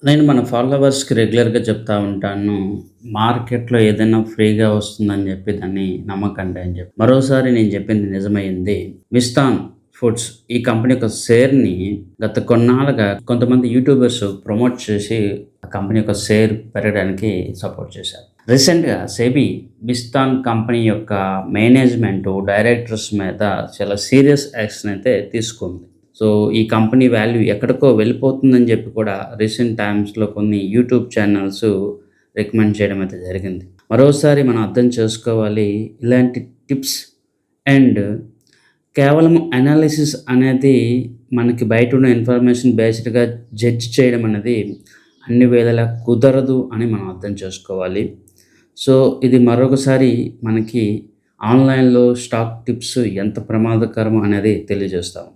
నేను మన ఫాలోవర్స్‌కి రెగ్యులర్‌గా చెప్తా ఉంటాను. మార్కెట్‌లో ఏదైనా ఫ్రీగా వస్తుందని చెప్పి దాన్ని నమ్మకండి అని చెప్పి. మరోసారి నేను చెప్పింది నిజమయింది. విస్తాన్ ఫుడ్స్ ఈ కంపెనీ యొక్క షేర్‌ని గత కొన్నాళ్ళుగా కొంతమంది యూట్యూబర్స్ ప్రమోట్ చేసి ఆ కంపెనీ యొక్క షేర్ పెరగడానికి సపోర్ట్ చేశారు. రీసెంట్‌గా సెబీ విస్తాన్ కంపెనీ యొక్క మేనేజ్‌మెంటు, డైరెక్టర్స్ మీద చాలా సీరియస్ యాక్షన్ అయితే తీసుకుంది. సో, ఈ కంపెనీ వాల్యూ ఎక్కడికో వెళ్ళిపోతుందని జెప్పి కూడా రీసెంట్ టైమ్స్‌లో కొన్ని యూట్యూబ్ ఛానల్స్ రికమెండ్ చేయడం అయితే జరిగింది. మరోసారి మనం అర్థం చేసుకోవాలి. ఇలాంటి టిప్స్ అండ్ కేవలం అనాలిసిస్ అనేది మనకి బయటున్న ఇన్ఫర్మేషన్ బేస్డ్‌గా జడ్జ్ చేయడం అనేది అన్ని వేళలా కుదరదు అని మనం అర్థం చేసుకోవాలి. సో, ఇది మరొకసారి మనకి ఆన్‌లైన్‌లో స్టాక్ టిప్స్ ఎంత ప్రమాదకరమో అనేది తెలియజేస్తా ఉంది.